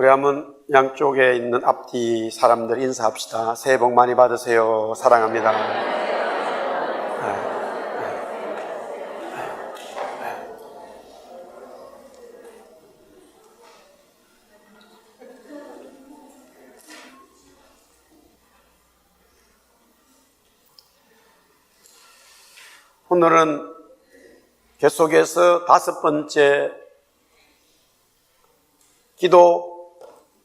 우리 한번 양쪽에 있는 앞뒤 사람들 인사합시다. 새해 복 많이 받으세요. 사랑합니다. 오늘은 계속해서 5번째 기도,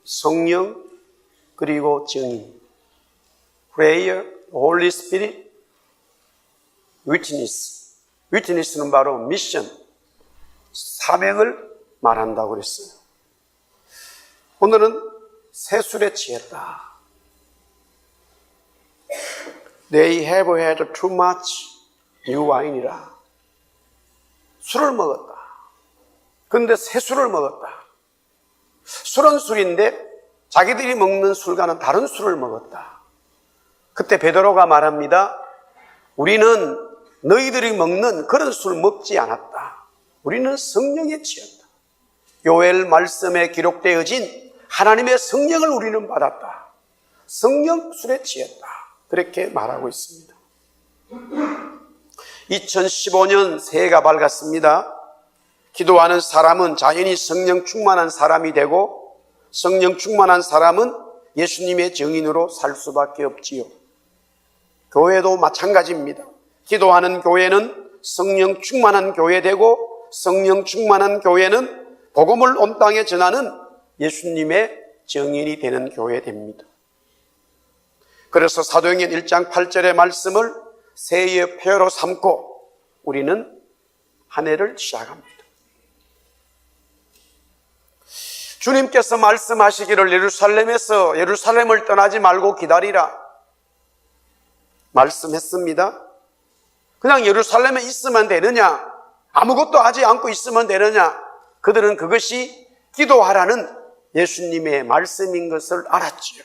성령, 그리고 증인, prayer, Holy Spirit, witness. witness는 바로 미션, 사명을 말한다고 그랬어요. 오늘은 세술에 취했다. They have had too much new wine이라. 술을 먹었다. 그런데 새 술을 먹었다. 술은 술인데 자기들이 먹는 술과는 다른 술을 먹었다. 그때 베드로가 말합니다. 우리는 너희들이 먹는 그런 술 먹지 않았다. 우리는 성령에 취했다. 요엘 말씀에 기록되어진 하나님의 성령을 우리는 받았다. 성령 술에 취했다. 그렇게 말하고 있습니다. 2015년 새해가 밝았습니다. 기도하는 사람은 자연히 성령 충만한 사람이 되고 성령 충만한 사람은 예수님의 증인으로 살 수밖에 없지요. 교회도 마찬가지입니다. 기도하는 교회는 성령 충만한 교회 되고 성령 충만한 교회는 복음을 온 땅에 전하는 예수님의 증인이 되는 교회 됩니다. 그래서 사도행전 1장 8절의 말씀을 새해의 표로 삼고 우리는 한 해를 시작합니다. 주님께서 말씀하시기를 예루살렘을 떠나지 말고 기다리라 말씀했습니다. 그냥 예루살렘에 있으면 되느냐? 아무것도 하지 않고 있으면 되느냐? 그들은 그것이 기도하라는 예수님의 말씀인 것을 알았지요.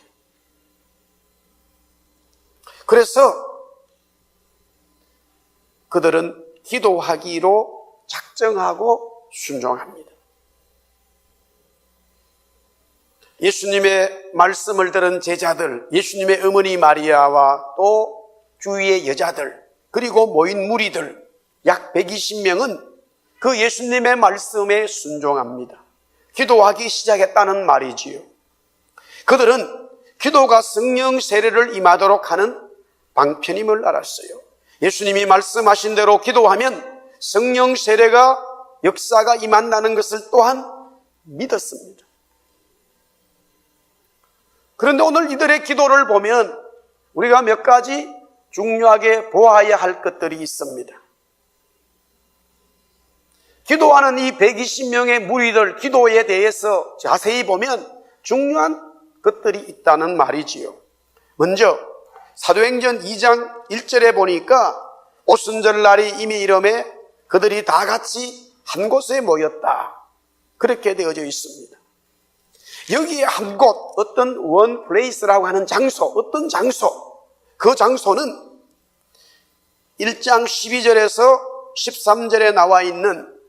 그래서 그들은 기도하기로 작정하고 순종합니다. 예수님의 말씀을 들은 제자들, 예수님의 어머니 마리아와 또 주위의 여자들, 그리고 모인 무리들 약 120명은 그 예수님의 말씀에 순종합니다. 기도하기 시작했다는 말이지요. 그들은 기도가 성령 세례를 임하도록 하는 방편임을 알았어요. 예수님이 말씀하신 대로 기도하면 성령 세례가 역사가 임한다는 것을 또한 믿었습니다. 그런데 오늘 이들의 기도를 보면 우리가 몇 가지 중요하게 보아야 할 것들이 있습니다. 기도하는 이 120명의 무리들 기도에 대해서 자세히 보면 중요한 것들이 있다는 말이지요. 먼저 사도행전 2장 1절에 보니까 오순절 날이 이미 이름에 그들이 다 같이 한 곳에 모였다. 그렇게 되어져 있습니다. 여기에 한 곳, 어떤 one place라고 하는 장소, 어떤 장소, 그 장소는 1장 12절에서 13절에 나와 있는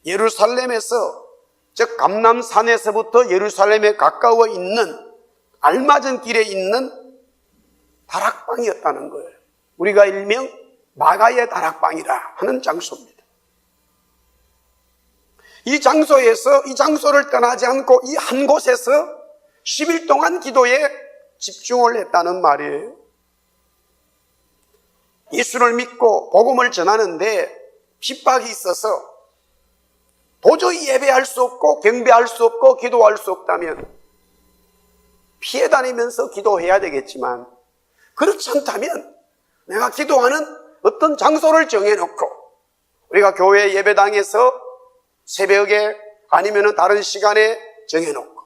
예루살렘에서, 즉 감람산에서부터 예루살렘에 가까워 있는 알맞은 길에 있는 다락방이었다는 거예요. 우리가 일명 마가의 다락방이라 하는 장소입니다. 이 장소에서, 이 장소를 떠나지 않고 이 한 곳에서 10일 동안 기도에 집중을 했다는 말이에요. 예수를 믿고 복음을 전하는데 핍박이 있어서 도저히 예배할 수 없고 경배할 수 없고 기도할 수 없다면 피해 다니면서 기도해야 되겠지만, 그렇지 않다면 내가 기도하는 어떤 장소를 정해놓고, 우리가 교회 예배당에서 새벽에 아니면 다른 시간에 정해놓고,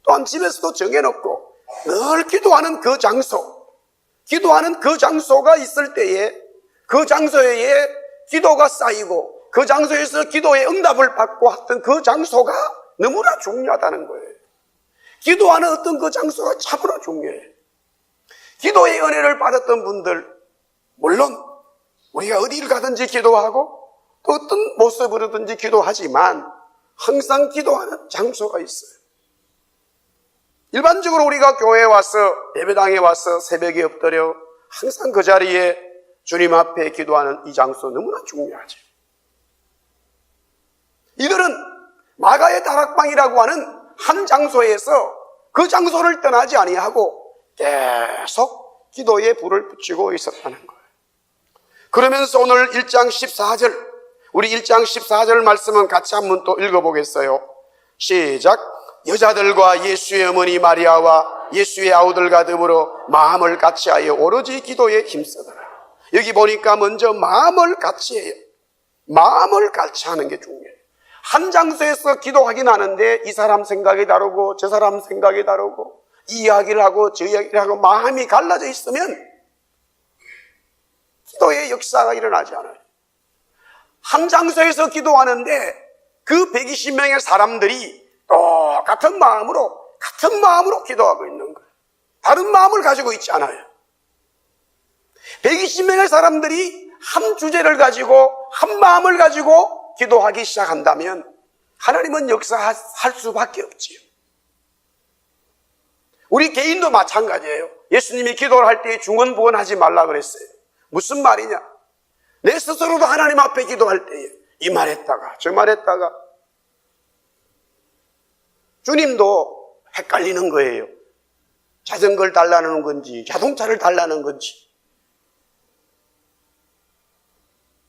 또한 집에서도 정해놓고 늘 기도하는 그 장소, 기도하는 그 장소가 있을 때에 그 장소에 기도가 쌓이고 그 장소에서 기도의 응답을 받고 했던 그 장소가 너무나 중요하다는 거예요. 기도하는 어떤 그 장소가 참으로 중요해요. 기도의 은혜를 받았던 분들, 물론 우리가 어디를 가든지 기도하고 또 어떤 모습으로든지 기도하지만 항상 기도하는 장소가 있어요. 일반적으로 우리가 교회에 와서 예배당에 와서 새벽에 엎드려 항상 그 자리에 주님 앞에 기도하는 이 장소 너무나 중요하죠. 이들은 마가의 다락방이라고 하는 한 장소에서 그 장소를 떠나지 아니하고 계속 기도에 불을 붙이고 있었다는 거예요. 그러면서 오늘 1장 14절, 우리 1장 14절 말씀은 같이 한번 또 읽어보겠어요. 시작. 여자들과 예수의 어머니 마리아와 예수의 아우들과 더불어 마음을 같이하여 오로지 기도에 힘쓰더라. 여기 보니까 먼저 마음을 같이해요. 마음을 같이하는 게 중요해요. 한 장소에서 기도하긴 하는데 이 사람 생각이 다르고 저 사람 생각이 다르고 이 이야기를 하고 저 이야기를 하고 마음이 갈라져 있으면 기도의 역사가 일어나지 않아요. 한 장소에서 기도하는데 그 120명의 사람들이 똑같은 마음으로 기도하고 있는 거예요. 다른 마음을 가지고 있지 않아요. 120명의 사람들이 한 주제를 가지고 한 마음을 가지고 기도하기 시작한다면 하나님은 역사할 수밖에 없지요. 우리 개인도 마찬가지예요. 예수님이 기도를 할 때 중언부언하지 말라 그랬어요. 무슨 말이냐? 내 스스로도 하나님 앞에 기도할 때에 이 말했다가 저 말했다가 주님도 헷갈리는 거예요. 자전거를 달라는 건지 자동차를 달라는 건지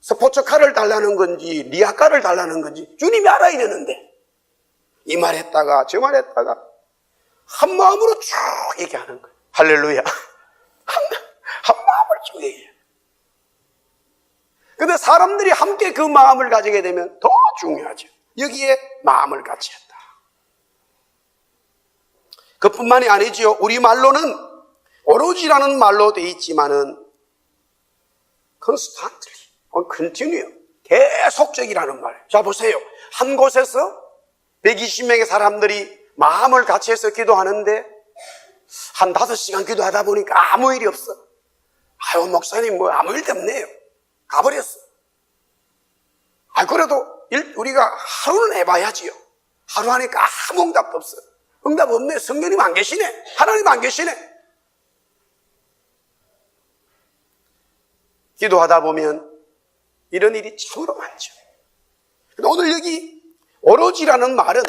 스포츠카를 달라는 건지 리아카를 달라는 건지 주님이 알아야 되는데 이 말했다가 저 말했다가 한 마음으로 쭉 얘기하는 거예요. 할렐루야. 한 마음을 쭉 얘기해요. 근데 사람들이 함께 그 마음을 가지게 되면 더 중요하죠. 여기에 마음을 같이 했다. 그뿐만이 아니지요. 우리말로는 오로지라는 말로 되어 있지만은 constantly, continue, 계속적이라는 말. 자 보세요. 한 곳에서 120명의 사람들이 마음을 같이 해서 기도하는데 한 5시간 기도하다 보니까 아무 일이 없어. 아유 목사님 뭐 아무 일도 없네요. 가버렸어. 그래도 우리가 하루는 해봐야지요. 하루 하니까 아무 응답도 없어. 응답 없네. 성령님 안 계시네. 하나님 안 계시네. 기도하다 보면 이런 일이 참으로 많죠. 오늘 여기 오로지라는 말은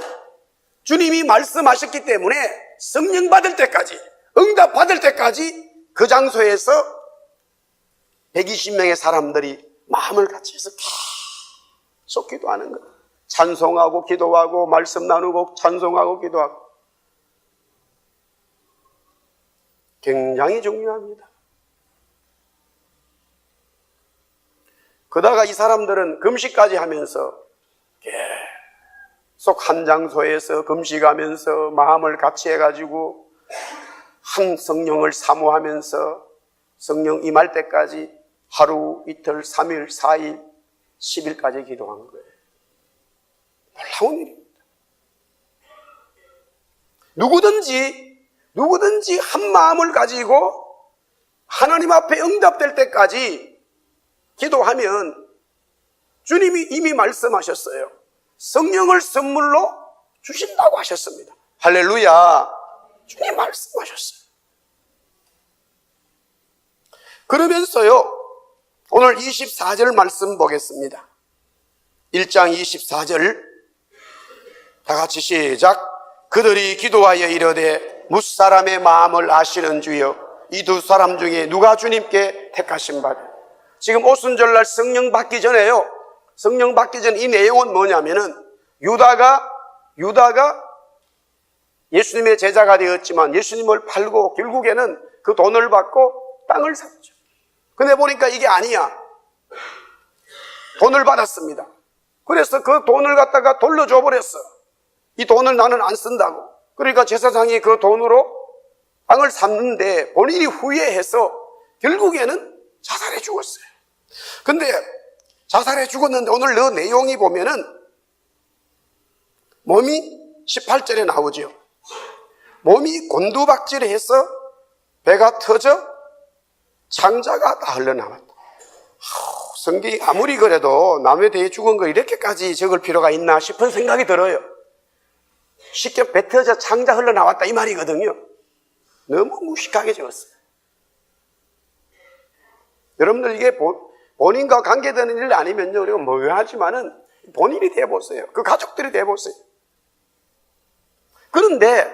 주님이 말씀하셨기 때문에 성령 받을 때까지, 응답 받을 때까지 그 장소에서 120명의 사람들이 마음을 같이 해서 계속 기도하는 거예요. 찬송하고 기도하고 말씀 나누고 찬송하고 기도하고. 굉장히 중요합니다. 그러다가 이 사람들은 금식까지 하면서 계속 한 장소에서 금식하면서 마음을 같이 해가지고 한 성령을 사모하면서 성령 임할 때까지 하루, 이틀, 3일, 4일, 10일까지 기도한 거예요. 놀라운 일입니다. 누구든지 한 마음을 가지고 하나님 앞에 응답될 때까지 기도하면 주님이 이미 말씀하셨어요. 성령을 선물로 주신다고 하셨습니다. 할렐루야. 주님 말씀하셨어요. 그러면서요, 오늘 24절 말씀 보겠습니다. 1장 24절 다 같이 시작. 그들이 기도하여 이르되 무사람의 마음을 아시는 주여 이 두 사람 중에 누가 주님께 택하신 바냐. 지금 오순절날 성령 받기 전에요. 성령 받기 전 이 내용은 뭐냐면은 유다가 예수님의 제자가 되었지만 예수님을 팔고 결국에는 그 돈을 받고 땅을 샀죠. 근데 보니까 이게 아니야. 돈을 받았습니다. 그래서 그 돈을 갖다가 돌려줘 버렸어. 이 돈을 나는 안 쓴다고. 그러니까 제사장이 그 돈으로 땅을 샀는데 본인이 후회해서 결국에는 자살해 죽었어요. 근데 자살해 죽었는데 오늘 그 내용이 보면은 몸이 18절에 나오죠. 몸이 곤두박질해서 배가 터져 창자가 다 흘러나왔다. 성경이 아무리 그래도 남에 대해 죽은 거 이렇게까지 적을 필요가 있나 싶은 생각이 들어요. 쉽게 뱉어져 창자 흘러나왔다 이 말이거든요. 너무 무식하게 적었어요. 여러분들 이게 본인과 관계되는 일 아니면요, 우리가 뭐 하지만은 본인이 돼보세요. 그 가족들이 돼보세요. 그런데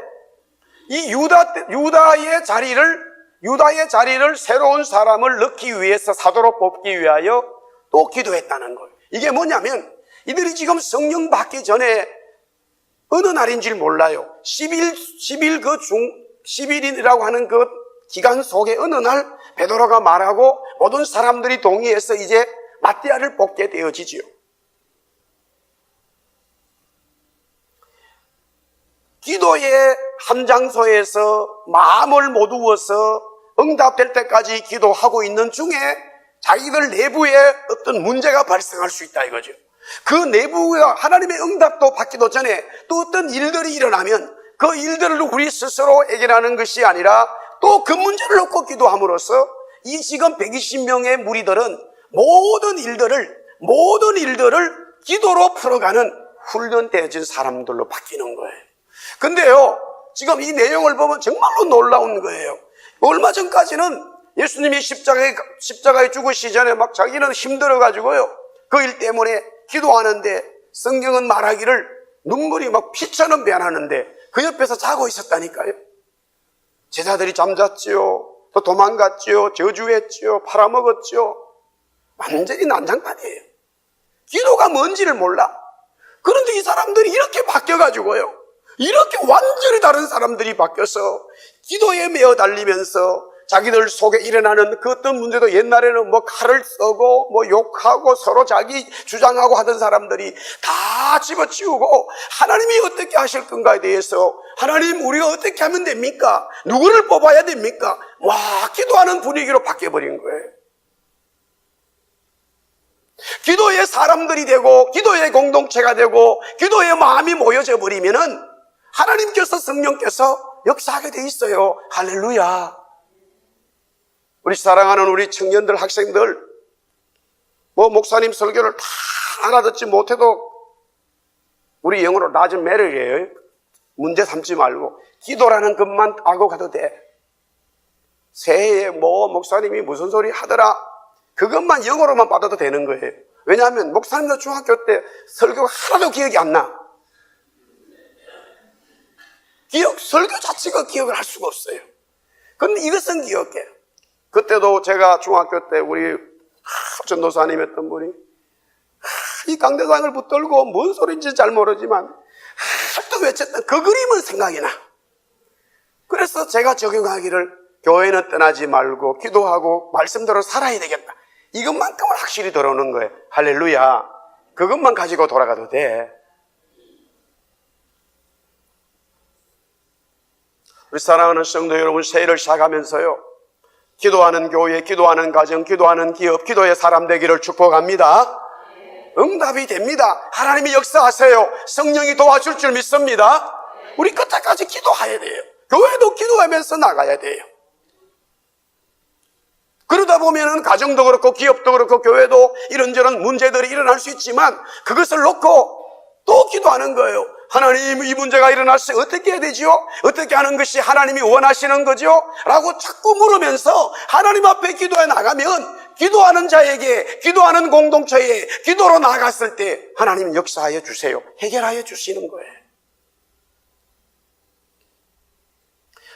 이 유다의 자리를 새로운 사람을 넣기 위해서 사도로 뽑기 위하여 또 기도했다는 거예요. 이게 뭐냐면 이들이 지금 성령 받기 전에 어느 날인 줄 몰라요. 10일이라고 하는 그 기간 속에 어느 날 베드로가 말하고 모든 사람들이 동의해서 이제 마띠아를 뽑게 되어지지요. 기도의 한 장소에서 마음을 모두어서 응답될 때까지 기도하고 있는 중에 자기들 내부에 어떤 문제가 발생할 수 있다 이거죠. 그 내부가 하나님의 응답도 받기도 전에 또 어떤 일들이 일어나면 그 일들을 우리 스스로 해결하는 것이 아니라 또 그 문제를 놓고 기도함으로써 이 지금 120명의 무리들은 모든 일들을 기도로 풀어가는 훈련되어진 사람들로 바뀌는 거예요. 근데요, 지금 이 내용을 보면 정말로 놀라운 거예요. 얼마 전까지는 예수님이 십자가에 죽으시기 전에 막 자기는 힘들어가지고요, 그 일 때문에 기도하는데 성경은 말하기를 눈물이 막 피처럼 배나는데 그 옆에서 자고 있었다니까요. 제자들이 잠잤지요, 또 도망갔지요, 저주했지요, 팔아먹었지요. 완전히 난장판이에요. 기도가 뭔지를 몰라. 그런데 이 사람들이 이렇게 바뀌어가지고요, 이렇게 완전히 다른 사람들이 바뀌어서 기도에 매어 달리면서 자기들 속에 일어나는 그 어떤 문제도 옛날에는 뭐 칼을 써고 뭐 욕하고 서로 자기 주장하고 하던 사람들이 다 집어치우고 하나님이 어떻게 하실 건가에 대해서 하나님 우리가 어떻게 하면 됩니까? 누구를 뽑아야 됩니까? 와, 기도하는 분위기로 바뀌어버린 거예요. 기도의 사람들이 되고 기도의 공동체가 되고 기도의 마음이 모여져 버리면은 하나님께서 성령께서 역사하게 돼 있어요. 할렐루야. 우리 사랑하는 우리 청년들, 학생들, 뭐 목사님 설교를 다 알아듣지 못해도 우리 영어로 낮은 매력이에요. 문제 삼지 말고 기도라는 것만 알고 가도 돼. 새해에 뭐 목사님이 무슨 소리 하더라, 그것만 영어로만 받아도 되는 거예요. 왜냐하면 목사님도 중학교 때 설교가 하나도 기억이 안 나. 설교 자체가 기억을 할 수가 없어요. 그런데 이것은 기억해. 그때도 제가 중학교 때 우리 전도사님 했던 분이 이 강대상을 붙들고 뭔 소리인지 잘 모르지만 또 외쳤던 그 그림은 생각이 나. 그래서 제가 적용하기를 교회는 떠나지 말고 기도하고 말씀대로 살아야 되겠다. 이것만큼은 확실히 들어오는 거예요. 할렐루야. 그것만 가지고 돌아가도 돼. 우리 사랑하는 성도 여러분, 새해를 시작하면서요, 기도하는 교회, 기도하는 가정, 기도하는 기업, 기도의 사람 되기를 축복합니다. 응답이 됩니다. 하나님이 역사하세요. 성령이 도와줄 줄 믿습니다. 우리 끝까지 기도해야 돼요. 교회도 기도하면서 나가야 돼요. 그러다 보면은 가정도 그렇고 기업도 그렇고 교회도 이런저런 문제들이 일어날 수 있지만 그것을 놓고 또 기도하는 거예요. 하나님, 이 문제가 일어났을 때 어떻게 해야 되지요? 어떻게 하는 것이 하나님이 원하시는 거죠? 라고 자꾸 물으면서 하나님 앞에 기도해 나가면 기도하는 자에게, 기도하는 공동체에 기도로 나갔을 때 하나님 역사하여 주세요. 해결하여 주시는 거예요.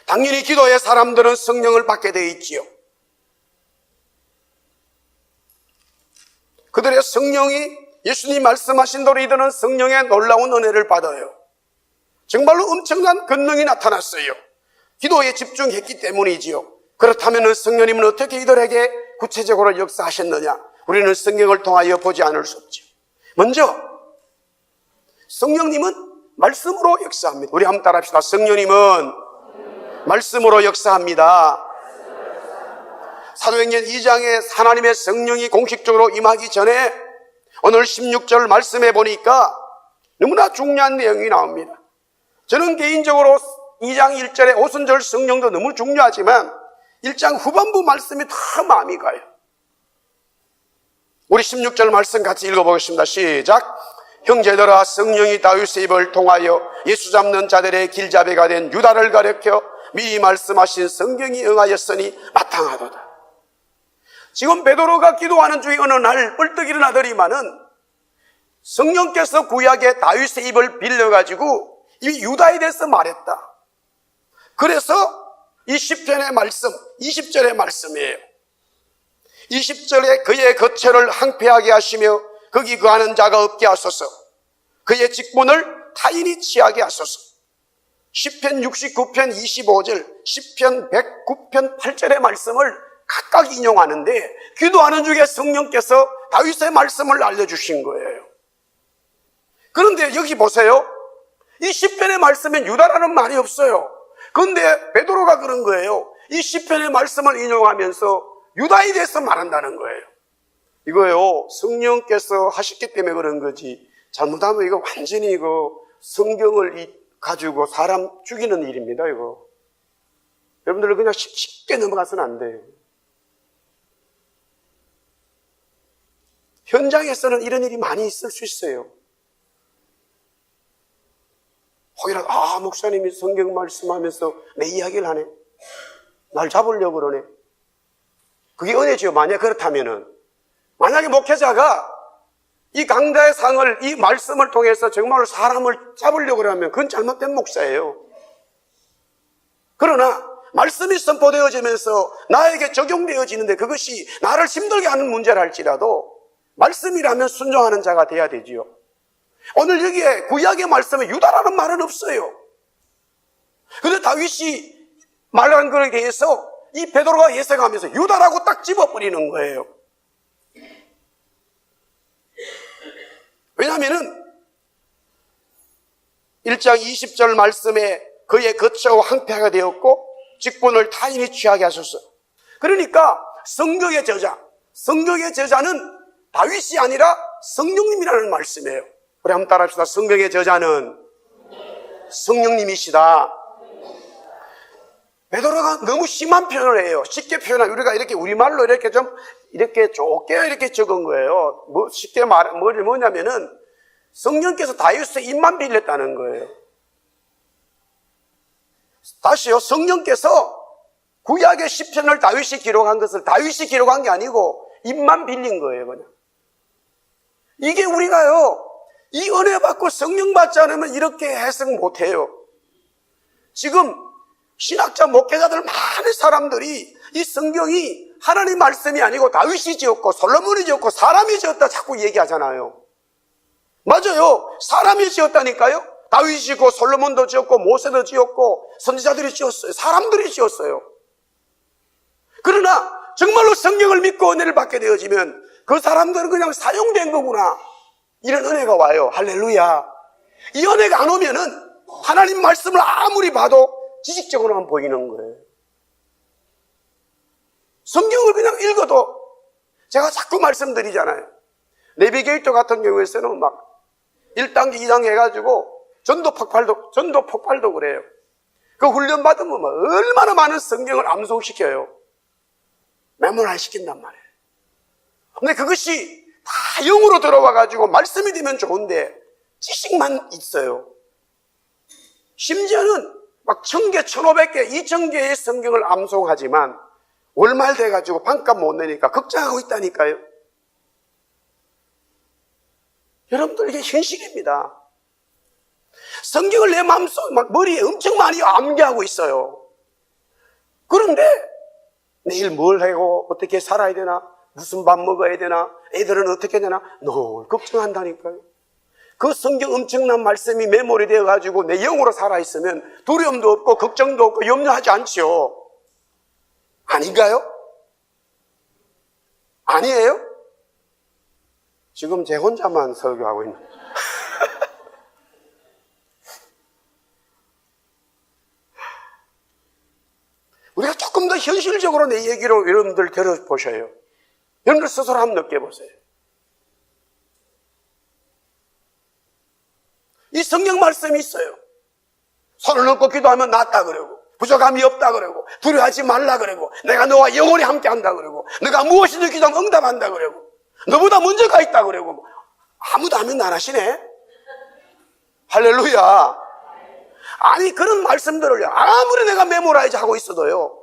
당연히 기도의 사람들은 성령을 받게 되어 있지요. 그들의 성령이, 예수님 말씀하신 대로 이들은 성령의 놀라운 은혜를 받아요. 정말로 엄청난 권능이 나타났어요. 기도에 집중했기 때문이지요. 그렇다면 성령님은 어떻게 이들에게 구체적으로 역사하셨느냐? 우리는 성경을 통하여 보지 않을 수 없죠. 먼저 성령님은 말씀으로 역사합니다. 우리 한번 따라합시다. 성령님은 말씀으로 역사합니다. 사도행전 2장에 하나님의 성령이 공식적으로 임하기 전에 오늘 16절 말씀해 보니까 너무나 중요한 내용이 나옵니다. 저는 개인적으로 2장 1절의 오순절 성령도 너무 중요하지만 1장 후반부 말씀이 더 마음이 가요. 우리 16절 말씀 같이 읽어보겠습니다. 시작. 형제들아, 성령이 다윗의 입을 통하여 예수 잡는 자들의 길잡이가 된 유다를 가리켜 미리 말씀하신 성경이 응하였으니 마땅하도다. 지금 베드로가 기도하는 중에 어느 날 뻘떡 일어나더니만은 성령께서 구약의 다윗의 입을 빌려가지고 이 유다에 대해서 말했다. 그래서 이 시편의 말씀 20절의 말씀이에요. 20절에 그의 거처를 항폐하게 하시며 거기 거하는 자가 없게 하소서. 그의 직분을 타인이 취하게 하소서. 시편 69편 25절, 시편 109편 8절의 말씀을 각각 인용하는데 기도하는 중에 성령께서 다윗의 말씀을 알려주신 거예요. 그런데 여기 보세요. 이 시편의 말씀엔 유다라는 말이 없어요. 그런데 베드로가 그런 거예요. 이 시편의 말씀을 인용하면서 유다에 대해서 말한다는 거예요. 이거요, 성령께서 하셨기 때문에 그런 거지, 잘못하면 이거 완전히 이거 성경을 가지고 사람 죽이는 일입니다. 이거 여러분들 그냥 쉽게 넘어가서는 안 돼요. 현장에서는 이런 일이 많이 있을 수 있어요. 혹이라도 목사님이 성경 말씀하면서 내 이야기를 하네, 날 잡으려고 그러네. 그게 은혜죠. 만약 그렇다면은, 만약에 목회자가 이 강자의 상을, 이 말씀을 통해서 정말로 사람을 잡으려고 그러면 그건 잘못된 목사예요. 그러나 말씀이 선포되어지면서 나에게 적용되어지는데 그것이 나를 힘들게 하는 문제라 할지라도 말씀이라면 순종하는 자가 돼야 되지요. 오늘 여기에 구약의 말씀에 유다라는 말은 없어요. 그런데 다윗이 말한 것에 대해서 이 베드로가 예색하면서 유다라고 딱 집어버리는 거예요. 왜냐하면은 1장 20절 말씀에 그의 거처와 항폐하게 되었고 직분을 타인이 취하게 하소서. 그러니까 성경의 저자는 다윗이 아니라 성령님이라는 말씀이에요. 우리 한번 따라합시다. 성경의 저자는 성령님이시다. 베드로가 너무 심한 표현을 해요. 쉽게 표현하면 우리가 이렇게 우리말로 이렇게 좀 이렇게 좁게 이렇게 적은 거예요. 쉽게 뭐냐면은 성령께서 다윗의 입만 빌렸다는 거예요. 다시요. 성령께서 구약의 시편을 다윗이 기록한 것을 다윗이 기록한 게 아니고 입만 빌린 거예요. 그냥. 이게 우리가요, 이 은혜 받고 성령 받지 않으면 이렇게 해석 못해요. 지금 신학자 목회자들 많은 사람들이 이 성경이 하나님 말씀이 아니고 다윗이 지었고 솔로몬이 지었고 사람이 지었다 자꾸 얘기하잖아요. 맞아요. 사람이 지었다니까요. 다윗이 지었고 솔로몬도 지었고 모세도 지었고 선지자들이 지었어요. 사람들이 지었어요. 그러나 정말로 성경을 믿고 은혜를 받게 되어지면 그 사람들은 그냥 사용된 거구나, 이런 은혜가 와요. 할렐루야. 이 은혜가 안 오면은 하나님 말씀을 아무리 봐도 지식적으로만 보이는 거예요. 성경을 그냥 읽어도, 제가 자꾸 말씀드리잖아요. 내비게이터 같은 경우에서는 막 1단계 2단계 해가지고 전도 폭발도 그래요. 그 훈련 받으면 막 얼마나 많은 성경을 암송시켜요. 메모를 시킨단 말이에요. 근데 그것이 다 영으로 들어와가지고 말씀이 되면 좋은데 지식만 있어요. 심지어는 막 1000개, 1500개, 2000개의 성경을 암송하지만 월말 돼가지고 반값 못 내니까 걱정하고 있다니까요. 여러분들, 이게 현실입니다. 성경을 내 마음속, 막 머리에 엄청 많이 암기하고 있어요. 그런데 내일 뭘 하고 어떻게 살아야 되나, 무슨 밥 먹어야 되나, 애들은 어떻게 되나 늘 걱정한다니까요. 그 성경 엄청난 말씀이 메모리 되어가지고 내 영으로 살아있으면 두려움도 없고 걱정도 없고 염려하지 않죠. 아닌가요? 아니에요? 지금 제 혼자만 설교하고 있는. 우리가 조금 더 현실적으로 내 얘기로 여러분들 들어보셔요. 여러분들 스스로 한번 느껴보세요. 이 성경 말씀이 있어요. 손을 넣고 기도하면 낫다 그러고, 부족함이 없다 그러고, 두려워하지 말라 그러고, 내가 너와 영원히 함께 한다 그러고, 너가 무엇이든 기도하면 응답한다 그러고, 너보다 먼저 가 있다 그러고, 아무도 아멘 안 하시네? 할렐루야. 아니 그런 말씀들을 아무리 내가 메모라이즈 하고 있어도요,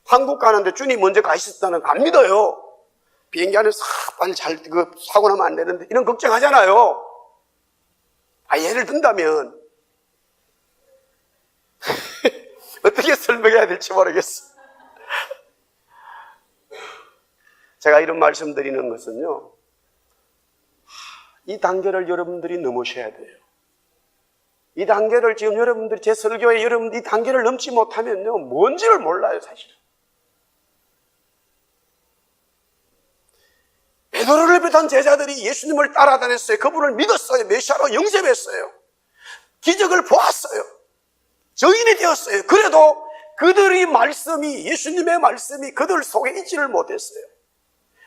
한국 가는데 주님 먼저 가셨다는 거 안 믿어요. 비행기 안에서 빨리 사고 나면 안 되는데 이런 걱정하잖아요. 예를 든다면 어떻게 설명해야 될지 모르겠어. 제가 이런 말씀 드리는 것은요, 이 단계를 여러분들이 넘으셔야 돼요. 이 단계를 지금 여러분들이, 제 설교에 여러분들이 이 단계를 넘지 못하면요, 뭔지를 몰라요, 사실은. 베드로를 비롯한 제자들이 예수님을 따라다녔어요. 그분을 믿었어요. 메시아로 영접했어요. 기적을 보았어요. 증인이 되었어요. 그래도 그들의 말씀이, 예수님의 말씀이 그들 속에 있지를 못했어요.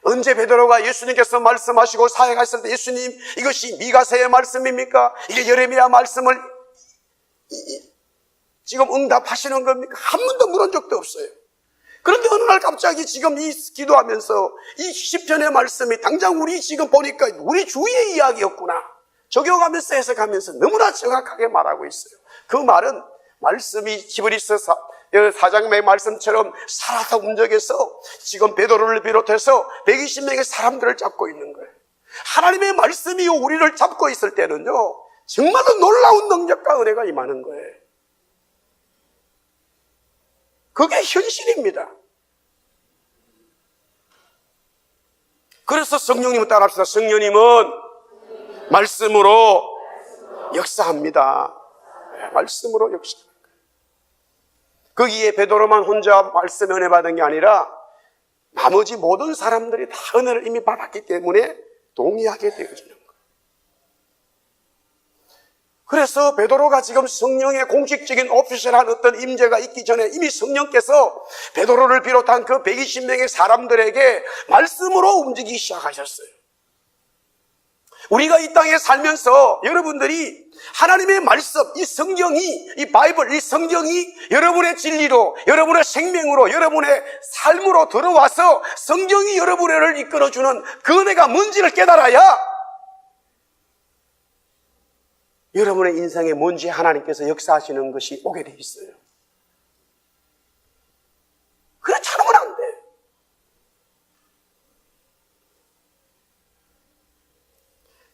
언제 베드로가 예수님께서 말씀하시고 사역하실 때 예수님 이것이 미가서의 말씀입니까? 이게 예레미야 말씀을 지금 응답하시는 겁니까? 한 번도 물은 적도 없어요. 그런데 어느 날 갑자기 지금 이 기도하면서 이 시편의 말씀이 당장 우리 지금 보니까 우리 주위의 이야기였구나, 적용하면서 해석하면서 너무나 정확하게 말하고 있어요. 그 말은 말씀이 히브리서 4장의 말씀처럼 살아서 움직여서 지금 베드로를 비롯해서 120명의 사람들을 잡고 있는 거예요. 하나님의 말씀이 우리를 잡고 있을 때는요, 정말로 놀라운 능력과 은혜가 임하는 거예요. 그게 현실입니다. 그래서 성령님을 따라합시다. 성령님은 말씀으로 역사합니다. 말씀으로 역사합니다. 거기에 베드로만 혼자 말씀 은혜 받은 게 아니라 나머지 모든 사람들이 다 은혜를 이미 받았기 때문에 동의하게 되어지는 거예요. 그래서 베드로가 지금 성령의 공식적인 오피셜한 어떤 임재가 있기 전에 이미 성령께서 베드로를 비롯한 그 120명의 사람들에게 말씀으로 움직이기 시작하셨어요. 우리가 이 땅에 살면서 여러분들이 하나님의 말씀, 이 성경이, 이 바이블, 이 성경이 여러분의 진리로, 여러분의 생명으로, 여러분의 삶으로 들어와서 성경이 여러분을 이끌어주는 그 은혜가 뭔지를 깨달아야 여러분의 인생에 뭔지 하나님께서 역사하시는 것이 오게 돼 있어요. 그렇지 않으면 안 돼.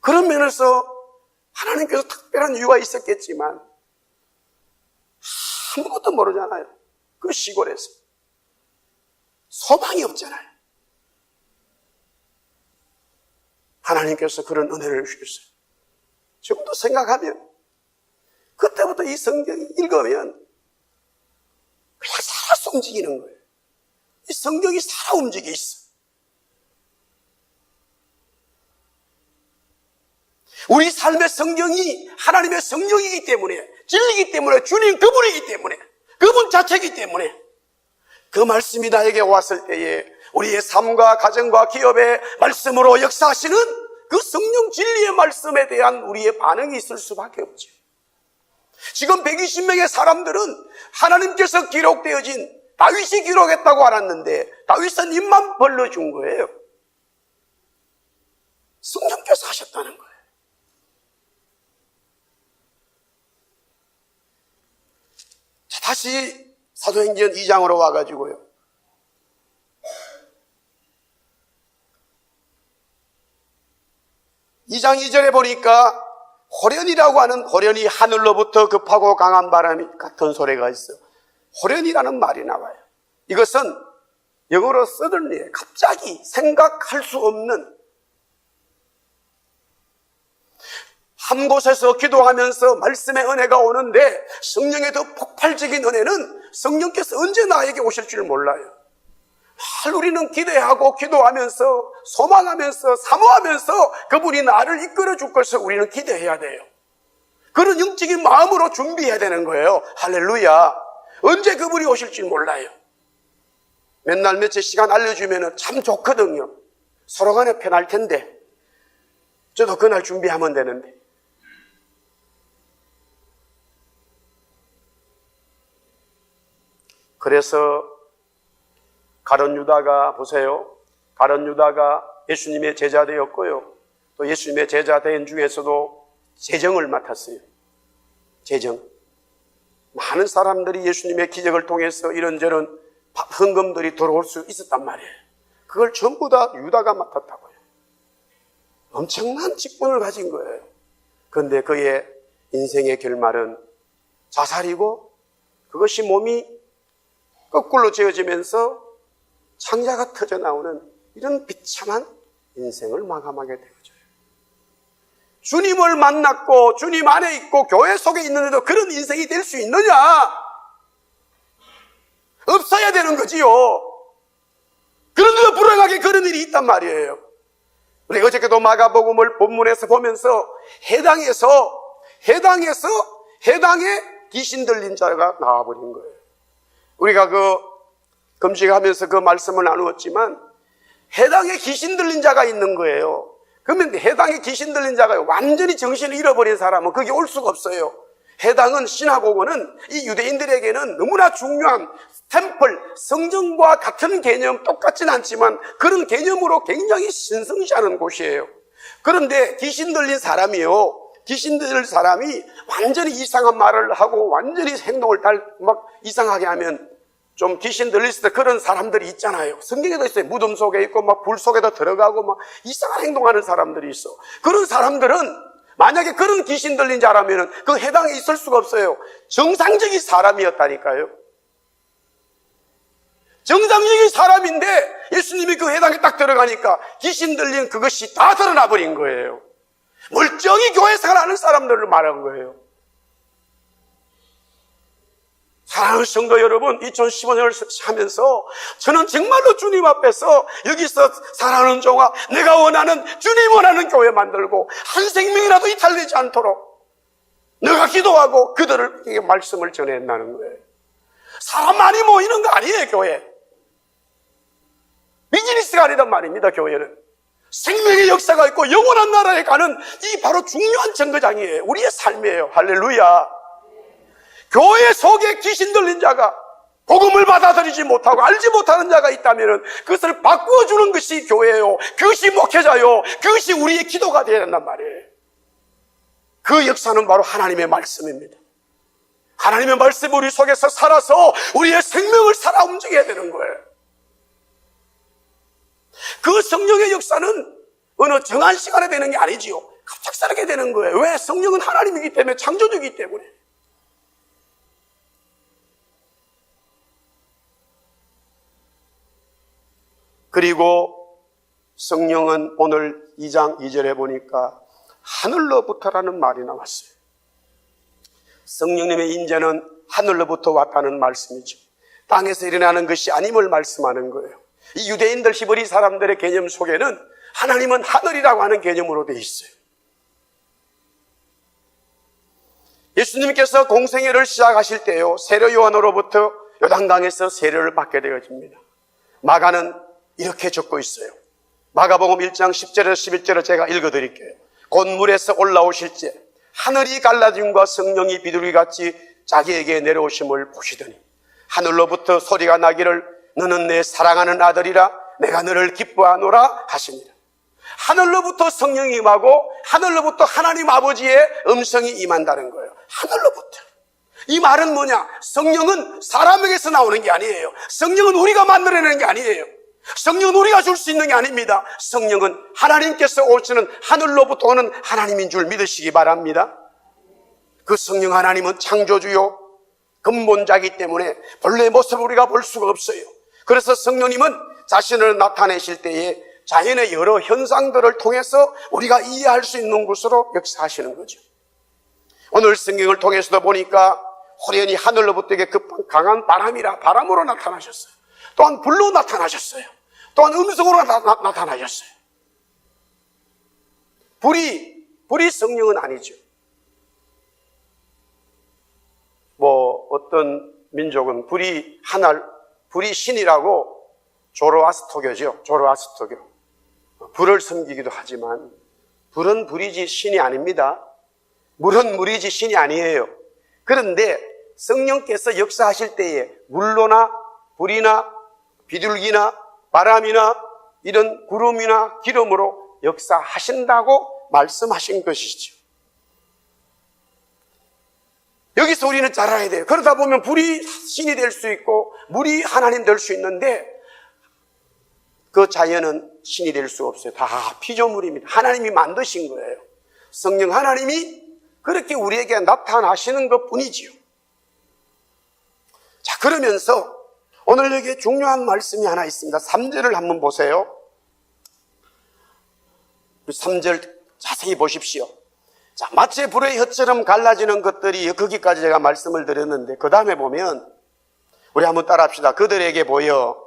그런 면에서 하나님께서 특별한 이유가 있었겠지만 아무것도 모르잖아요. 그 시골에서 소망이 없잖아요. 하나님께서 그런 은혜를 주셨어요. 지금도 생각하면 그때부터 이 성경 읽으면 그냥 살아서 움직이는 거예요. 이 성경이 살아 움직여 있어. 우리 삶의 성경이 하나님의 성령이기 때문에, 진리이기 때문에, 주님 그분이기 때문에, 그분 자체이기 때문에 그 말씀이 나에게 왔을 때에 우리의 삶과 가정과 기업에 말씀으로 역사하시는 그 성령 진리의 말씀에 대한 우리의 반응이 있을 수밖에 없죠. 지금 120명의 사람들은 하나님께서 기록되어진 다윗이 기록했다고 알았는데 다윗은 입만 벌려준 거예요. 성령께서 하셨다는 거예요. 자, 다시 사도행전 2장으로 와가지고요. 2장 2절에 보니까 호련이라고 하는, 호련이 하늘로부터 급하고 강한 바람이 같은 소리가 있어요. 호련이라는 말이 나와요. 이것은 영어로 suddenly, 갑자기 생각할 수 없는, 한 곳에서 기도하면서 말씀의 은혜가 오는데 성령의 더 폭발적인 은혜는 성령께서 언제 나에게 오실 줄 몰라요. 우리는 기대하고 기도하면서 소망하면서 사모하면서 그분이 나를 이끌어 줄 것을 우리는 기대해야 돼요. 그런 영적인 마음으로 준비해야 되는 거예요. 할렐루야. 언제 그분이 오실 줄 몰라요. 맨날 며칠 시간 알려주면 참 좋거든요. 서로 간에 편할 텐데 저도 그날 준비하면 되는데. 그래서 가룟 유다가, 보세요, 가룟 유다가 예수님의 제자 되었고요, 또 예수님의 제자 된 중에서도 재정을 맡았어요. 재정. 많은 사람들이 예수님의 기적을 통해서 이런저런 헌금들이 들어올 수 있었단 말이에요. 그걸 전부 다 유다가 맡았다고요. 엄청난 직분을 가진 거예요. 그런데 그의 인생의 결말은 자살이고, 그것이 몸이 거꾸로 지어지면서 창자가 터져 나오는 이런 비참한 인생을 마감하게 되어져요. 주님을 만났고 주님 안에 있고 교회 속에 있는데도 그런 인생이 될 수 있느냐? 없어야 되는 거지요. 그런데도 불행하게 그런 일이 있단 말이에요. 우리 어저께도 마가복음을 본문에서 보면서 해당에 귀신 들린 자가 나와버린 거예요. 우리가 금식하면서 그 말씀을 나누었지만 해당에 귀신 들린 자가 있는 거예요. 그러면 해당에 귀신 들린 자가 완전히 정신을 잃어버린 사람은 거기 올 수가 없어요. 해당은, 시나고거는 이 유대인들에게는 너무나 중요한 템플, 성전과 같은 개념, 똑같진 않지만 그런 개념으로 굉장히 신성시하는 곳이에요. 그런데 귀신 들린 사람이요, 귀신 들린 사람이 완전히 이상한 말을 하고 완전히 행동을 막 이상하게 하면 좀 귀신 들렸을 때 그런 사람들이 있잖아요. 성경에도 있어요. 무덤 속에 있고 막 불 속에도 들어가고 막 이상한 행동하는 사람들이 있어. 그런 사람들은 만약에 그런 귀신 들린 자라면 그 해당에 있을 수가 없어요. 정상적인 사람이었다니까요. 정상적인 사람인데 예수님이 그 해당에 딱 들어가니까 귀신 들린 그것이 다 드러나 버린 거예요. 멀쩡히 교회 생활하는 사람들을 말한 거예요. 사랑하는 성도 여러분, 2015년을 하면서 저는 정말로 주님 앞에서 여기서 사랑하는 종아, 내가 원하는, 주님 원하는 교회 만들고 한 생명이라도 이탈되지 않도록 내가 기도하고 그들에게 말씀을 전해낸다는 거예요. 사람 많이 모이는 거 아니에요, 교회. 비즈니스가 아니단 말입니다, 교회는. 생명의 역사가 있고 영원한 나라에 가는 이 바로 중요한 정거장이에요. 우리의 삶이에요. 할렐루야. 교회 속에 귀신 들린 자가 복음을 받아들이지 못하고 알지 못하는 자가 있다면 그것을 바꾸어주는 것이 교회예요. 그것이 목회자요. 그것이 우리의 기도가 되어야 된단 말이에요. 그 역사는 바로 하나님의 말씀입니다. 하나님의 말씀이 우리 속에서 살아서 우리의 생명을 살아 움직여야 되는 거예요. 그 성령의 역사는 어느 정한 시간에 되는 게 아니지요. 갑작스럽게 되는 거예요. 왜? 성령은 하나님이기 때문에, 창조주이기 때문에. 그리고 성령은 오늘 2장 2절에 보니까 하늘로부터라는 말이 나왔어요. 성령님의 인재는 하늘로부터 왔다는 말씀이죠. 땅에서 일어나는 것이 아님을 말씀하는 거예요. 이 유대인들 히브리 사람들의 개념 속에는 하나님은 하늘이라고 하는 개념으로 되어 있어요. 예수님께서 공생애를 시작하실 때요, 세례 요한으로부터 요단강에서 세례를 받게 되어집니다. 마가는 이렇게 적고 있어요. 마가복음 1장 10절에서 11절을 제가 읽어드릴게요. 곧 물에서 올라오실 때 하늘이 갈라짐과 성령이 비둘기같이 자기에게 내려오심을 보시더니 하늘로부터 소리가 나기를 너는 내 사랑하는 아들이라 내가 너를 기뻐하노라 하십니다. 하늘로부터 성령이 임하고 하늘로부터 하나님 아버지의 음성이 임한다는 거예요. 하늘로부터. 이 말은 뭐냐? 성령은 사람에게서 나오는 게 아니에요. 성령은 우리가 만들어내는 게 아니에요. 성령은 우리가 줄 수 있는 게 아닙니다. 성령은 하나님께서 오시는 하늘로부터 오는 하나님인 줄 믿으시기 바랍니다. 그 성령 하나님은 창조주요 근본자이기 때문에 본래의 모습을 우리가 볼 수가 없어요. 그래서 성령님은 자신을 나타내실 때에 자연의 여러 현상들을 통해서 우리가 이해할 수 있는 곳으로 역사하시는 거죠. 오늘 성경을 통해서도 보니까 호련히 하늘로부터 급한 강한 바람으로 나타나셨어요. 또한 불로 나타나셨어요. 또한 음성으로 나타나셨어요. 불이 성령은 아니죠. 어떤 민족은 불이 신이라고 조로아스토교죠. 조로아스토교. 불을 섬기기도 하지만 불은 불이지 신이 아닙니다. 물은 물이지 신이 아니에요. 그런데 성령께서 역사하실 때에 물로나 불이나 비둘기나 바람이나 이런 구름이나 기름으로 역사하신다고 말씀하신 것이죠. 여기서 우리는 잘 알아야 돼요. 그러다 보면 불이 신이 될 수 있고 물이 하나님 될 수 있는데 그 자연은 신이 될 수 없어요. 다 피조물입니다. 하나님이 만드신 거예요. 성령 하나님이 그렇게 우리에게 나타나시는 것 뿐이지요. 자, 그러면서 오늘 여기에 중요한 말씀이 하나 있습니다. 3절을 한번 보세요. 3절 자세히 보십시오. 자, 마치 불의 혀처럼 갈라지는 것들이 거기까지 제가 말씀을 드렸는데 그 다음에 보면 우리 한번 따라합시다. 그들에게 보여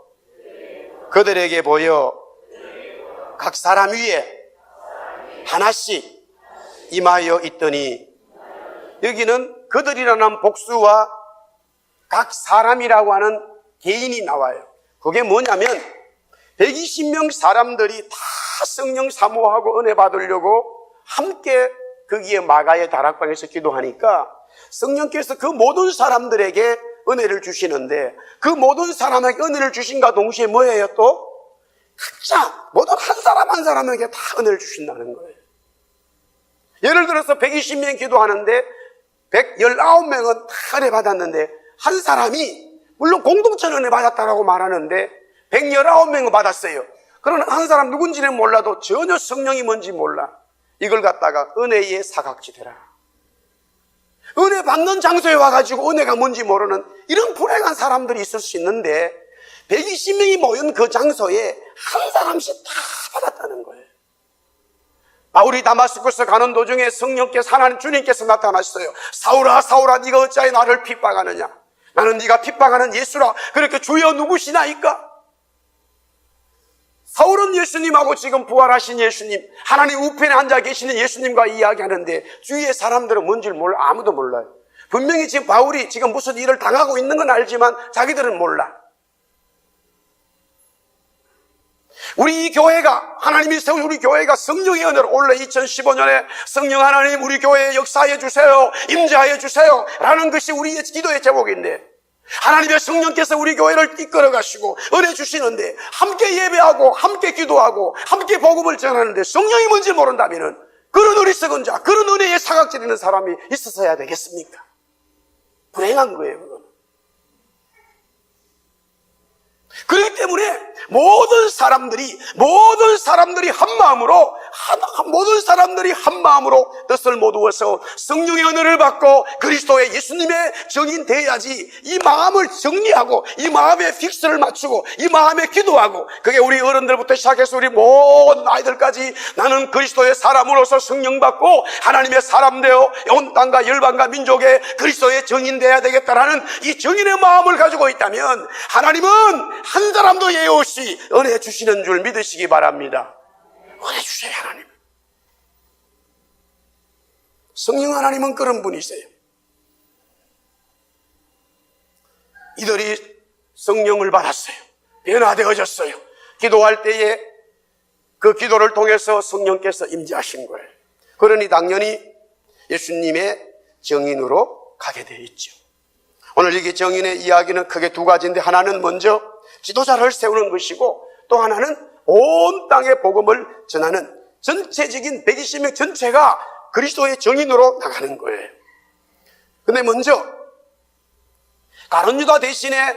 각 사람 위에 하나씩 임하여 있더니, 여기는 그들이라는 복수와 각 사람이라고 하는 개인이 나와요. 그게 뭐냐면 120명 사람들이 다 성령 사모하고 은혜 받으려고 함께 거기에 마가의 다락방에서 기도하니까 성령께서 그 모든 사람들에게 은혜를 주시는데, 그 모든 사람에게 은혜를 주신과 동시에 뭐예요? 또 각자 모든 한 사람 한 사람에게 다 은혜를 주신다는 거예요. 예를 들어서 120명 기도하는데 119명은 다 은혜 받았는데 한 사람이 물론 공동체는 은혜 받았다라고 말하는데 119명은 받았어요. 그러나 한 사람 누군지는 몰라도 전혀 성령이 뭔지 몰라. 이걸 갖다가 은혜의 사각지대라. 은혜 받는 장소에 와가지고 은혜가 뭔지 모르는 이런 불행한 사람들이 있을 수 있는데 120명이 모인 그 장소에 한 사람씩 다 받았다는 거예요. 바울이 다마스쿠스 가는 도중에 성령께서, 하나님 주님께서 나타나셨어요. 사울아 사울아 네가 어찌하여 나를 핍박하느냐. 나는 네가 핍박하는 예수라. 그렇게 주여 누구시나이까? 사울은 예수님하고 지금 부활하신 예수님, 하나님 우편에 앉아 계시는 예수님과 이야기하는데 주위의 사람들은 뭔지 몰라. 아무도 몰라요. 분명히 지금 바울이 지금 무슨 일을 당하고 있는 건 알지만 자기들은 몰라. 우리 이 교회가, 하나님이 세운 우리 교회가 성령의 은혜로 올해 2015년에 성령 하나님 우리 교회에 역사해 주세요, 임재하여 주세요 라는 것이 우리의 기도의 제목인데, 하나님의 성령께서 우리 교회를 이끌어 가시고 은혜 주시는데 함께 예배하고 함께 기도하고 함께 복음을 전하는데 성령이 뭔지 모른다면 그런 어리석은 자, 그런 은혜에 사각지대는 사람이 있어서야 되겠습니까? 불행한 거예요, 그건. 그렇기 때문에 모든 사람들이 한 마음으로 뜻을 모두어서 성령의 은혜를 받고 그리스도의 예수님의 증인 되어야지, 이 마음을 정리하고 이 마음에 픽스를 맞추고 이 마음에 기도하고, 그게 우리 어른들부터 시작해서 우리 모든 아이들까지 나는 그리스도의 사람으로서 성령 받고 하나님의 사람 되어 온 땅과 열방과 민족의 그리스도의 증인 되어야 되겠다라는 이 증인의 마음을 가지고 있다면 하나님은 한 사람도 예외 없이 은혜 주시는 줄 믿으시기 바랍니다. 은혜 주세요, 하나님. 성령 하나님은 그런 분이세요. 이들이 성령을 받았어요. 변화되어졌어요. 기도할 때에 그 기도를 통해서 성령께서 임재하신 거예요. 그러니 당연히 예수님의 증인으로 가게 되어 있죠. 오늘 여기 증인의 이야기는 크게 두 가지인데, 하나는 먼저 지도자를 세우는 것이고 또 하나는 온 땅의 복음을 전하는 전체적인 120명 전체가 그리스도의 증인으로 나가는 거예요. 근데 먼저 가룟 유다 대신에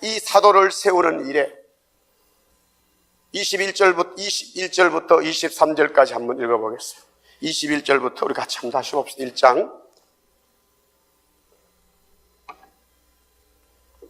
이 사도를 세우는 일에 21절부터 23절까지 한번 읽어보겠어요. 21절부터 우리 같이 한번 다시 봅시다. 1장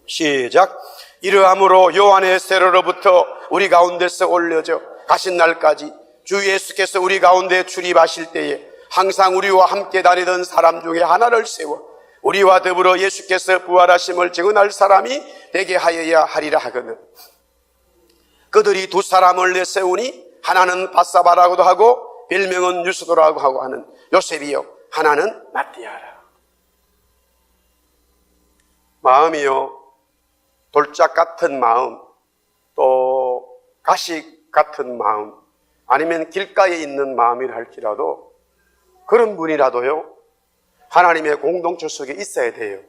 시작. 이러함으로 요한의 세례로부터 우리 가운데서 올려져 가신 날까지 주 예수께서 우리 가운데 출입하실 때에 항상 우리와 함께 다니던 사람 중에 하나를 세워 우리와 더불어 예수께서 부활하심을 증언할 사람이 되게 하여야 하리라 하거든. 그들이 두 사람을 내세우니 하나는 바사바라고도 하고 별명은 유스도라고 하고 하는 요셉이요, 하나는 마띠아라. 마음이요, 돌짝 같은 마음, 또 가식 같은 마음, 아니면 길가에 있는 마음이라 할지라도 그런 분이라도요 하나님의 공동체 속에 있어야 돼요.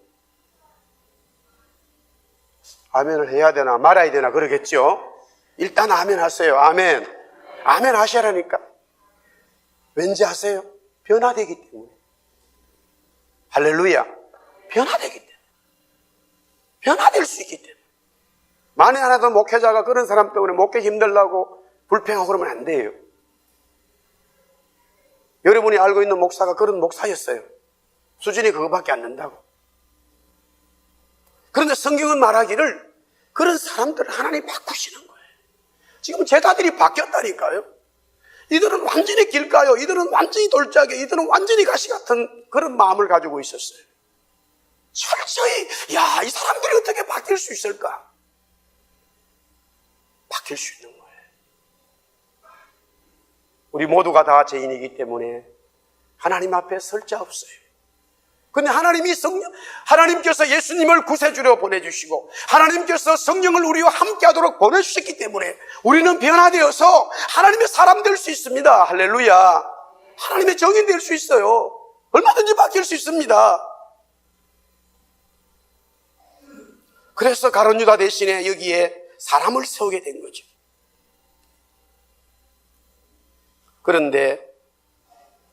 아멘을 해야 되나 말아야 되나 그러겠죠. 일단 아멘 하세요. 아멘. 아멘 하시라니까. 왠지 아세요? 변화되기 때문에. 할렐루야. 변화되기 때문에. 변화될 수 있기 때문에. 만에 하나도 목회자가 그런 사람 때문에 목회 힘들다고 불평하고 그러면 안 돼요. 여러분이 알고 있는 목사가 그런 목사였어요. 수준이 그거밖에 안 된다고. 그런데 성경은 말하기를 그런 사람들을 하나님이 바꾸시는 거예요. 지금 제자들이 바뀌었다니까요. 이들은 완전히 길가요. 이들은 완전히 돌짝이요. 이들은 완전히 가시 같은 그런 마음을 가지고 있었어요. 철저히 이 사람들이 어떻게 바뀔 수 있을까? 바뀔 수 있는 거예요. 우리 모두가 다 죄인이기 때문에 하나님 앞에 설 자 없어요. 근데 하나님께서 예수님을 구세주로 보내주시고 하나님께서 성령을 우리와 함께 하도록 보내주셨기 때문에 우리는 변화되어서 하나님의 사람 될 수 있습니다. 할렐루야. 하나님의 정인 될 수 있어요. 얼마든지 바뀔 수 있습니다. 그래서 가룟 유다 대신에 여기에 사람을 세우게 된 거죠. 그런데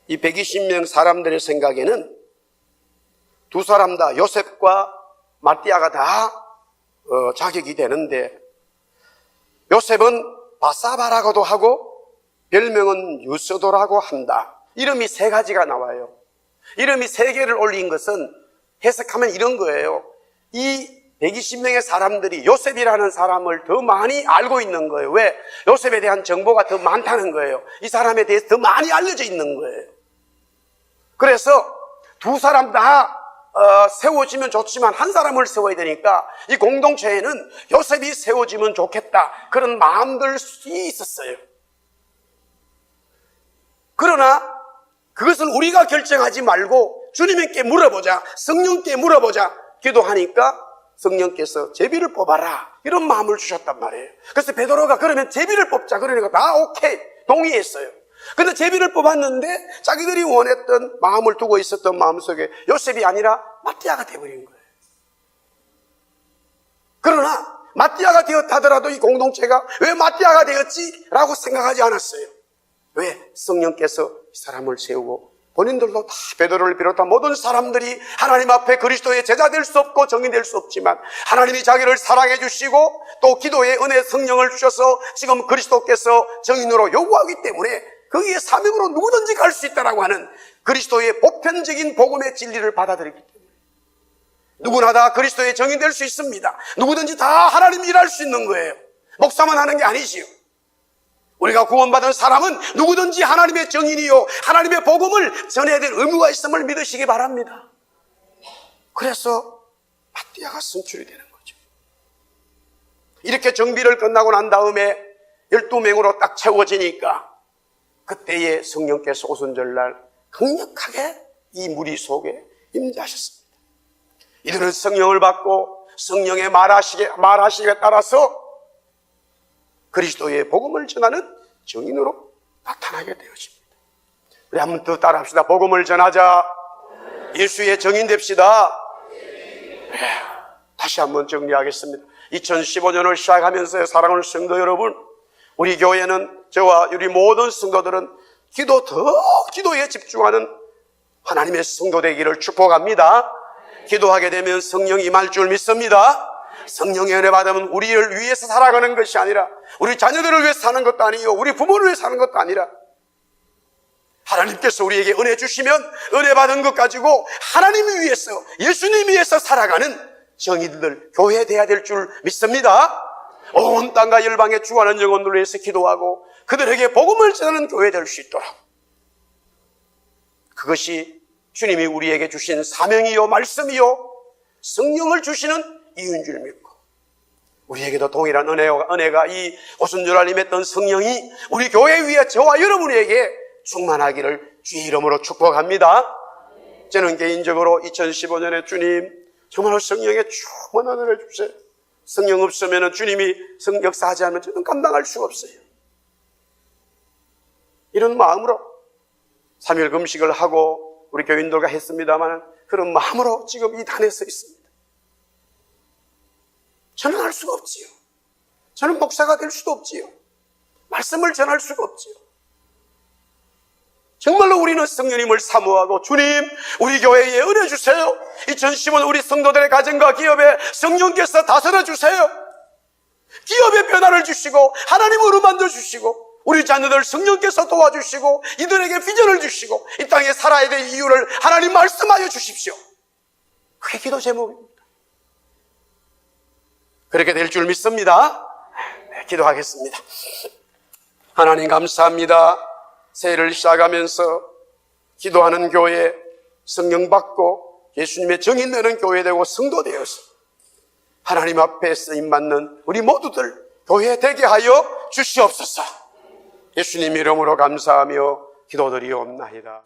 이 120명 사람들의 생각에는 두 사람 다 요셉과 마띠아가 다 자격이 되는데, 요셉은 바사바라고도 하고 별명은 유서도라고 한다. 이름이 세 가지가 나와요. 이름이 세 개를 올린 것은 해석하면 이런 거예요. 이 120명의 사람들이 요셉이라는 사람을 더 많이 알고 있는 거예요. 왜? 요셉에 대한 정보가 더 많다는 거예요. 이 사람에 대해서 더 많이 알려져 있는 거예요. 그래서 두 사람 다 세워지면 좋지만 한 사람을 세워야 되니까 이 공동체에는 요셉이 세워지면 좋겠다, 그런 마음들이 있었어요. 그러나 그것은 우리가 결정하지 말고 주님께 물어보자, 성령께 물어보자 기도하니까 성령께서 제비를 뽑아라, 이런 마음을 주셨단 말이에요. 그래서 베드로가 그러면 제비를 뽑자 그러니까 다 오케이 동의했어요. 근데 제비를 뽑았는데 자기들이 원했던, 마음을 두고 있었던 마음속에 요셉이 아니라 마띠아가 되어버린 거예요. 그러나 마띠아가 되었다더라도 이 공동체가 왜 마띠아가 되었지? 라고 생각하지 않았어요. 왜? 성령께서 이 사람을 세우고 본인들도 다 베드로를 비롯한 모든 사람들이 하나님 앞에 그리스도의 제자 될 수 없고 정인 될 수 없지만 하나님이 자기를 사랑해 주시고 또 기도의 은혜 성령을 주셔서 지금 그리스도께서 정인으로 요구하기 때문에 거기에 사명으로 누구든지 갈 수 있다라고 하는 그리스도의 보편적인 복음의 진리를 받아들이기 때문에 누구나 다 그리스도의 정인 될 수 있습니다. 누구든지 다 하나님이 일할 수 있는 거예요. 목사만 하는 게 아니지요. 우리가 구원받은 사람은 누구든지 하나님의 정인이요 하나님의 복음을 전해야 될 의무가 있음을 믿으시기 바랍니다. 그래서 마띠아가 선출이 되는 거죠. 이렇게 정비를 끝나고 난 다음에 12명으로 딱 채워지니까 그때에 성령께서 오순절날 강력하게 이 무리 속에 임재하셨습니다. 이들은 성령을 받고 성령의 말하시기에 따라서 그리스도의 복음을 전하는 정인으로 나타나게 되어집니다. 우리 한번 더 따라합시다. 복음을 전하자. 예수의 정인 됩시다. 다시 한번 정리하겠습니다. 2015년을 시작하면서 사랑하는 성도 여러분, 우리 교회는 저와 우리 모든 성도들은 기도에 집중하는 하나님의 성도 되기를 축복합니다. 기도하게 되면 성령이 임할 줄 믿습니다. 성령의 은혜 받으면 우리를 위해서 살아가는 것이 아니라 우리 자녀들을 위해서 사는 것도 아니요 우리 부모를 위해서 사는 것도 아니라 하나님께서 우리에게 은혜 주시면 은혜 받은 것 가지고 하나님을 위해서, 예수님 위해서 살아가는 정인들, 교회 돼야 될 줄 믿습니다. 온 땅과 열방에 주하는 영혼들을 위해서 기도하고 그들에게 복음을 전하는 교회 될 수 있도록, 그것이 주님이 우리에게 주신 사명이요 말씀이요 성령을 주시는 이유인 줄 믿고, 우리에게도 동일한 은혜가 이 오순절날 임했던 성령이 우리 교회 위에 저와 여러분에게 충만하기를 주의 이름으로 축복합니다. 저는 개인적으로 2015년에 주님 정말 성령의 충만한 은혜를 주세요. 성령 없으면 주님이 역사하지 않으면 저는 감당할 수가 없어요. 이런 마음으로 3일 금식을 하고 우리 교인들과 했습니다만 그런 마음으로 지금 이 단에 서 있습니다. 저는 할 수가 없지요. 저는 목사가 될 수도 없지요. 말씀을 전할 수가 없지요. 정말로 우리는 성령님을 사모하고 주님 우리 교회에 은혜 주세요. 2015년 우리 성도들의 가정과 기업에 성령께서 다스려 주세요. 기업의 변화를 주시고 하나님으로 만들어주시고 우리 자녀들 성령께서 도와주시고 이들에게 비전을 주시고 이 땅에 살아야 될 이유를 하나님 말씀하여 주십시오. 그게 기도 제목입니다. 그렇게 될 줄 믿습니다. 네, 기도하겠습니다. 하나님 감사합니다. 새해를 시작하면서 기도하는 교회, 성령 받고 예수님의 정인 되는 교회 되고 성도 되어서 하나님 앞에 쓰임받는 우리 모두들 교회 되게 하여 주시옵소서. 예수님 이름으로 감사하며 기도드리옵나이다.